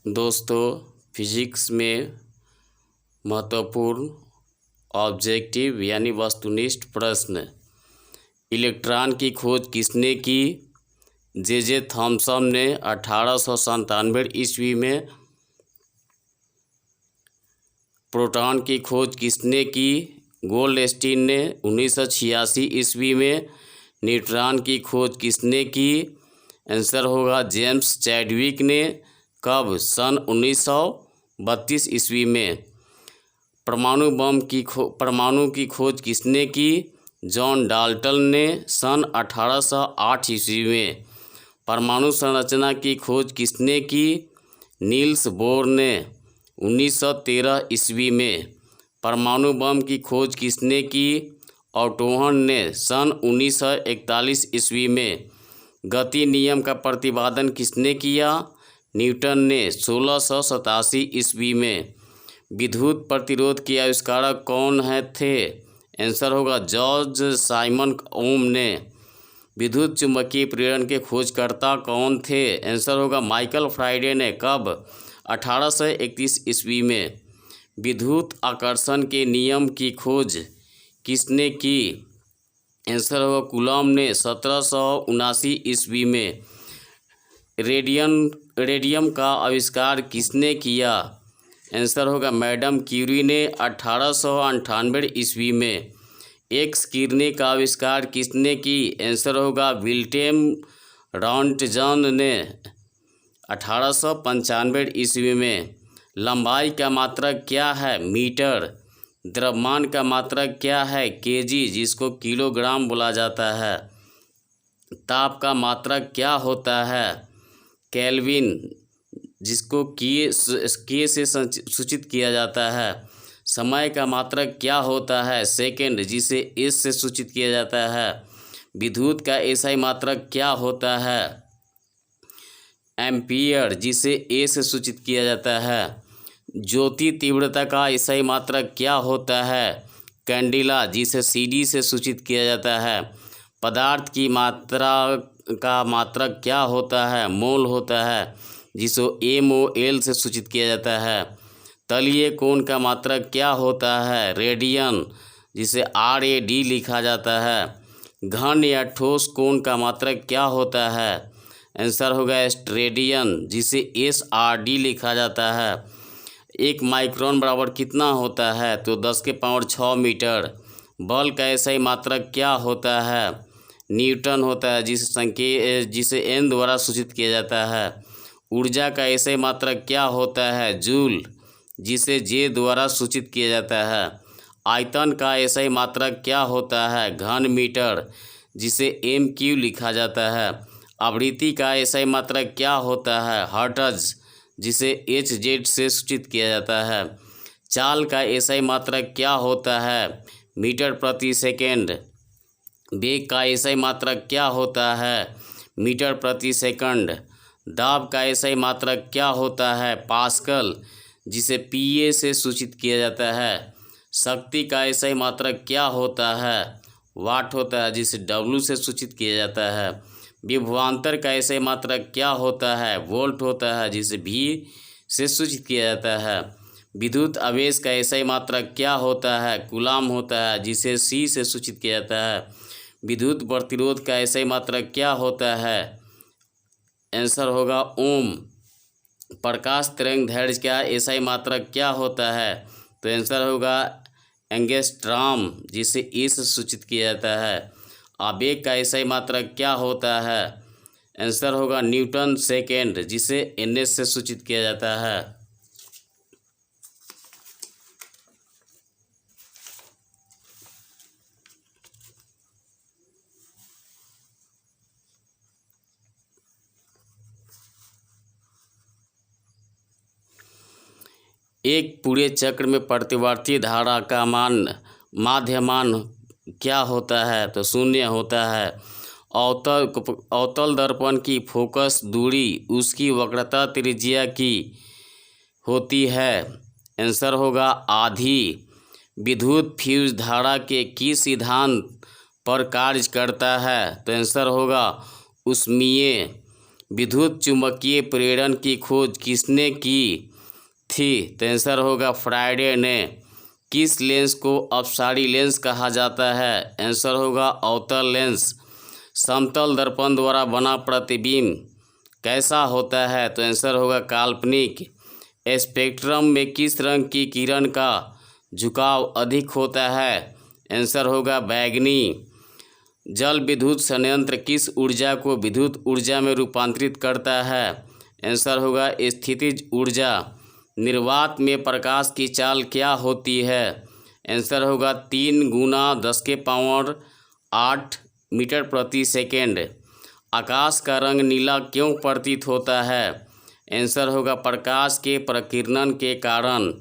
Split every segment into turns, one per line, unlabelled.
दोस्तों, फिजिक्स में महत्वपूर्ण ऑब्जेक्टिव यानी वस्तुनिष्ठ प्रश्न। इलेक्ट्रॉन की खोज किसने की? जे थॉमसन ने 1897 ईस्वी में। प्रोटॉन की खोज किसने की? गोल्डस्टीन ने 1986 ईस्वी में। न्यूट्रॉन की खोज किसने की? आंसर होगा जेम्स चैडविक ने। कब? सन 1932 ईस्वी में। परमाणु की खोज किसने की? जॉन डाल्टन ने सन 1808 ईस्वी में। परमाणु संरचना की खोज किसने की? नील्स बोर ने 1913 ईस्वी में। परमाणु बम की खोज किसने की? ऑटोहन ने सन 1941 ईस्वी में। गति नियम का प्रतिपादन किसने किया? न्यूटन ने 1687 ईस्वी में। विद्युत प्रतिरोध के आविष्कारक कौन थे? आंसर होगा जॉर्ज साइमन ओम ने। विद्युत चुंबकीय प्रेरण के खोजकर्ता कौन थे? आंसर होगा माइकल फैराडे ने। कब? 1831 ईस्वी में। विद्युत आकर्षण के नियम की खोज किसने की? आंसर होगा कूलॉम ने 1779 ईस्वी में। रेडियम का आविष्कार किसने किया? आंसर होगा मैडम क्यूरी ने 1898 ईस्वी में। एक्स किरणें का आविष्कार किसने की? आंसर होगा विल्हेल्म रॉन्टजन ने 1895 ईस्वी में। लंबाई का मात्रक क्या है? मीटर। द्रव्यमान का मात्रक क्या है? केजी, जिसको किलोग्राम बोला जाता है। ताप का मात्रक क्या होता है? केल्विन, जिसको के से सूचित किया जाता है। समय का मात्रक क्या होता है? सेकंड, जिसे एस से सूचित किया जाता है। विद्युत का एसआई मात्रक क्या होता है? एम्पियर, जिसे ए से सूचित किया जाता है। ज्योति तीव्रता का एसआई मात्रक क्या होता है? कैंडिला, जिसे सीडी से सूचित किया जाता है। पदार्थ की मात्रा का मात्रक क्या होता है? मोल होता है, जिसको MOL से सूचित किया जाता है। तलीय कोण का मात्रक क्या होता है? रेडियन, जिसे RAD लिखा जाता है। घन या ठोस कोण का मात्रक क्या होता है? आंसर होगा स्टेरेडियन, जिसे SRD लिखा जाता है। 1 माइक्रोन बराबर कितना होता है? तो 10 के पावर 6 मीटर। बल का एसआई मात्रक क्या होता है? न्यूटन होता है, जिसे N द्वारा सूचित किया जाता है। ऊर्जा का एसआई मात्रक क्या होता है? जूल, जिसे J द्वारा सूचित किया जाता है। आयतन का एसआई मात्रक क्या होता है? घन मीटर, जिसे MQ लिखा जाता है। आवृत्ति का एसआई मात्रक क्या होता है? हर्ट्ज, जिसे HZ से सूचित किया जाता है। चाल का एसआई मात्रक क्या होता है? मीटर प्रति सेकेंड। वेग का एसआई मात्रक क्या होता है? मीटर प्रति सेकंड। दाब का एसआई मात्रक क्या होता है? पास्कल, जिसे PA से सूचित किया जाता है। शक्ति का एसआई मात्रक क्या होता है? वाट होता है, जिसे W से सूचित किया जाता है। विभवांतर का एसआई मात्रक क्या होता है? वोल्ट होता है, जिसे V से सूचित किया जाता है। विद्युत आवेश का एसआई मात्रक क्या होता है? कूलॉम होता है, जिसे C से सूचित किया जाता है। विद्युत प्रतिरोध का एसआई मात्रक क्या होता है? आंसर होगा ओम। प्रकाश तरंग दैर्ध्य का एसआई मात्रक क्या होता है? तो आंसर होगा एंगस्ट्रॉम, जिसे E से सूचित किया जाता है। आवेग का एसआई मात्रक क्या होता है? आंसर होगा न्यूटन सेकेंड, जिसे NS से सूचित किया जाता है। एक पूरे चक्र में प्रतिवर्ती धारा का माध्यमान क्या होता है? तो 0 होता है। अवतल दर्पण की फोकस दूरी उसकी वक्रता त्रिज्या की होती है। आंसर होगा आधी। विद्युत फ्यूज धारा के किस सिद्धांत पर कार्य करता है? तो आंसर होगा ऊष्मीय। विद्युत चुम्बकीय प्रेरण की खोज किसने की थी? तो आंसर होगा फ्राइडे ने। किस लेंस को अपसारी लेंस कहा जाता है? आंसर होगा अवतल लेंस। समतल दर्पण द्वारा बना प्रतिबिंब कैसा होता है? तो आंसर होगा काल्पनिक। स्पेक्ट्रम में किस रंग की किरण का झुकाव अधिक होता है? आंसर होगा बैंगनी। जल विद्युत संयंत्र किस ऊर्जा को विद्युत ऊर्जा में रूपांतरित करता है? आंसर होगा स्थितिज ऊर्जा। निर्वात में प्रकाश की चाल क्या होती है? आंसर होगा 3 × 10⁸ मीटर प्रति सेकेंड। आकाश का रंग नीला क्यों प्रतीत होता है? आंसर होगा प्रकाश के प्रकीर्णन के कारण।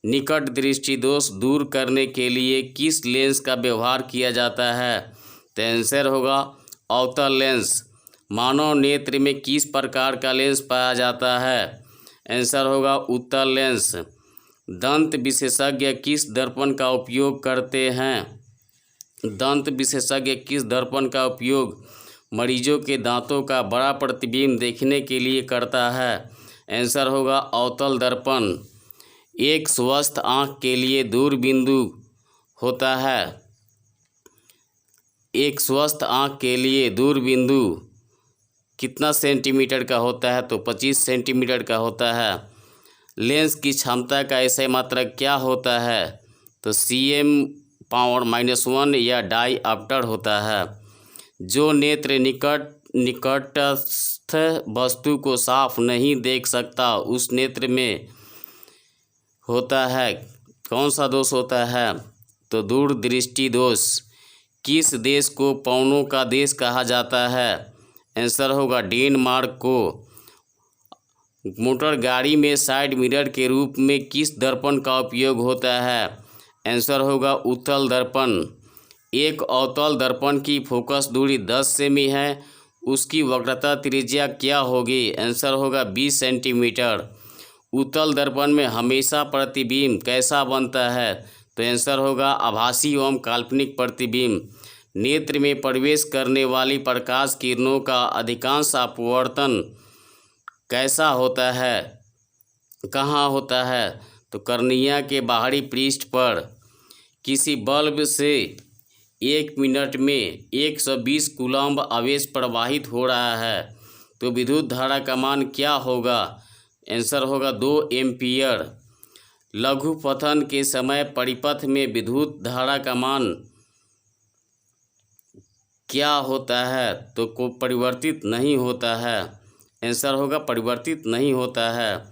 निकट दृष्टि दोष दूर करने के लिए किस लेंस का व्यवहार किया जाता है? तो आंसर होगा अवतल लेंस। मानव नेत्र में किस प्रकार का लेंस पाया जाता है? आंसर होगा उत्तल लेंस। दंत विशेषज्ञ किस दर्पण का उपयोग करते हैं? दंत विशेषज्ञ किस दर्पण का उपयोग मरीजों के दांतों का बड़ा प्रतिबिंब देखने के लिए करता है? आंसर होगा अवतल दर्पण। एक स्वस्थ आँख के लिए दूरबिंदु होता है। एक स्वस्थ आँख के लिए दूरबिंदु कितना सेंटीमीटर का होता है? तो 25 सेंटीमीटर का होता है। लेंस की क्षमता का SI मात्रक क्या होता है? तो cm⁻⁻1 या डायऑप्टर होता है। जो नेत्र निकटस्थ वस्तु को साफ नहीं देख सकता उस नेत्र में होता है कौन सा दोष होता है? तो दूरदृष्टि दोष। किस देश को पवनों का देश कहा जाता है? आंसर होगा डेनमार्क को। मोटर गाड़ी में साइड मिरर के रूप में किस दर्पण का उपयोग होता है? आंसर होगा उत्तल दर्पण। एक अवतल दर्पण की फोकस दूरी 10 सेमी है, उसकी वक्रता त्रिज्या क्या होगी? आंसर होगा 20 सेंटीमीटर। उत्तल दर्पण में हमेशा प्रतिबिंब कैसा बनता है? तो आंसर होगा आभासी एवं काल्पनिक प्रतिबिंब। नेत्र में प्रवेश करने वाली प्रकाश किरणों का अधिकांश अपवर्तन कैसा होता है? कहाँ होता है? तो कर्निया के बाहरी पृष्ठ पर। किसी बल्ब से 1 मिनट में 120 कूलम्ब आवेश प्रवाहित हो रहा है तो विद्युत धारा का मान क्या होगा? आंसर होगा 2 एम्पीयर। लघु पतन के समय परिपथ में विद्युत धारा का मान क्या होता है? तो को परिवर्तित नहीं होता है। आंसर होगा परिवर्तित नहीं होता है।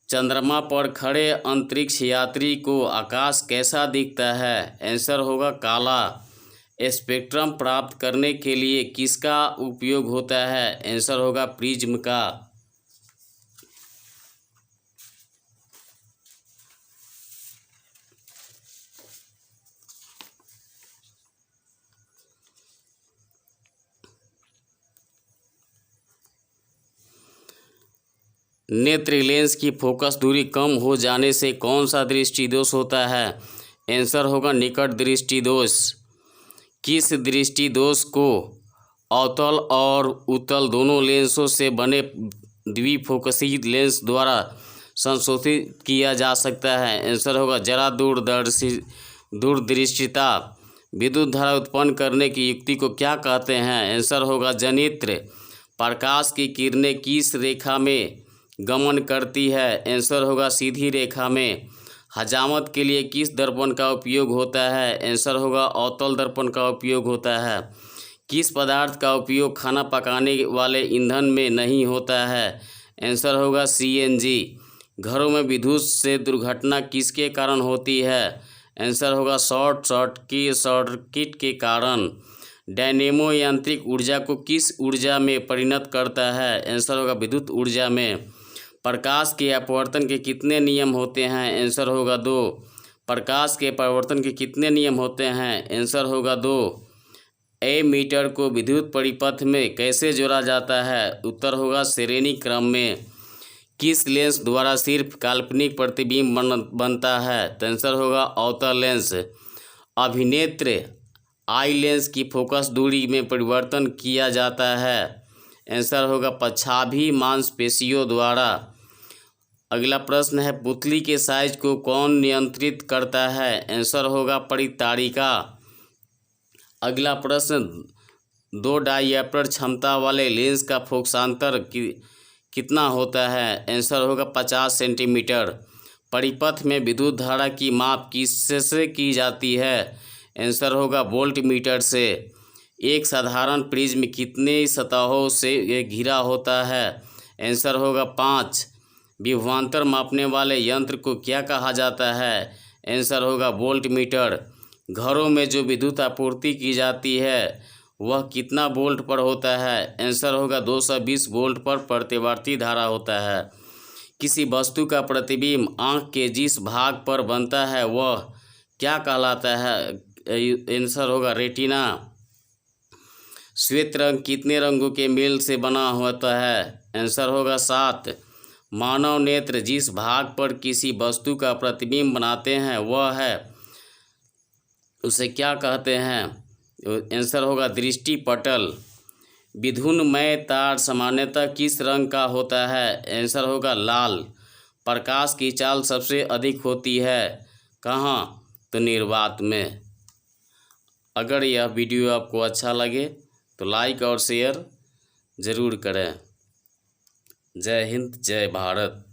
चंद्रमा पर खड़े अंतरिक्ष यात्री को आकाश कैसा दिखता है? आंसर होगा काला। स्पेक्ट्रम प्राप्त करने के लिए किसका उपयोग होता है? आंसर होगा प्रिज्म का। नेत्र लेंस की फोकस दूरी कम हो जाने से कौन सा दृष्टि दोष होता है? आंसर होगा निकट दृष्टि दोष। किस दृष्टि दोष को अवतल और उत्तल दोनों लेंसों से बने द्विफोकसी लेंस द्वारा संशोधित किया जा सकता है? आंसर होगा जरा दूरदृष्टिता। विद्युत धारा उत्पन्न करने की युक्ति को क्या कहते हैं? आंसर होगा जनित्र। प्रकाश की किरणें किस रेखा में गमन करती है? आंसर होगा सीधी रेखा में। हजामत के लिए किस दर्पण का उपयोग होता है? आंसर होगा अवतल दर्पण का उपयोग होता है। किस पदार्थ का उपयोग खाना पकाने वाले ईंधन में नहीं होता है? आंसर होगा CNG। घरों में विद्युत से दुर्घटना किसके कारण होती है? आंसर होगा शॉर्ट सर्किट के कारण। डायनेमो यांत्रिक ऊर्जा को किस ऊर्जा में परिणत करता है? आंसर होगा विद्युत ऊर्जा में। प्रकाश के अपवर्तन के कितने नियम होते हैं? आंसर होगा 2। प्रकाश के परावर्तन के कितने नियम होते हैं? आंसर होगा 2। एमीटर को विद्युत परिपथ में कैसे जोड़ा जाता है? उत्तर होगा श्रेणी क्रम में। किस लेंस द्वारा सिर्फ काल्पनिक प्रतिबिंब बनता है? तो आंसर होगा अवतल लेंस। अभिनेत्र आई लेंस की फोकस दूरी में परिवर्तन किया जाता है? आंसर होगा पछाभी मांसपेशियों द्वारा। अगला प्रश्न है पुतली के साइज को कौन नियंत्रित करता है? आंसर होगा परितारिका। अगला प्रश्न, 2 डायऑप्टर क्षमता वाले लेंस का फोकसांतर कितना होता है? आंसर होगा 50 सेंटीमीटर। परिपथ में विद्युत धारा की माप किससे की जाती है? आंसर होगा वोल्टमीटर से। एक साधारण प्रिज्म कितने सतहों से घिरा होता है? आंसर होगा 5। विभवांतर मापने वाले यंत्र को क्या कहा जाता है? आंसर होगा वोल्टमीटर। घरों में जो विद्युत आपूर्ति की जाती है वह कितना वोल्ट पर होता है? आंसर होगा 220 वोल्ट पर प्रतिवर्ती धारा होता है। किसी वस्तु का प्रतिबिंब आँख के जिस भाग पर बनता है वह क्या कहलाता है? आंसर होगा रेटिना। श्वेत रंग कितने रंगों के मेल से बना होता है? आंसर होगा 7। मानव नेत्र जिस भाग पर किसी वस्तु का प्रतिबिंब बनाते हैं वह है, उसे क्या कहते हैं? आंसर होगा दृष्टिपटल। विद्युन्मय तार सामान्यतः किस रंग का होता है? आंसर होगा लाल। प्रकाश की चाल सबसे अधिक होती है कहाँ? तो निर्वात में। अगर यह वीडियो आपको अच्छा लगे तो लाइक और शेयर ज़रूर करें। जय हिंद, जय भारत।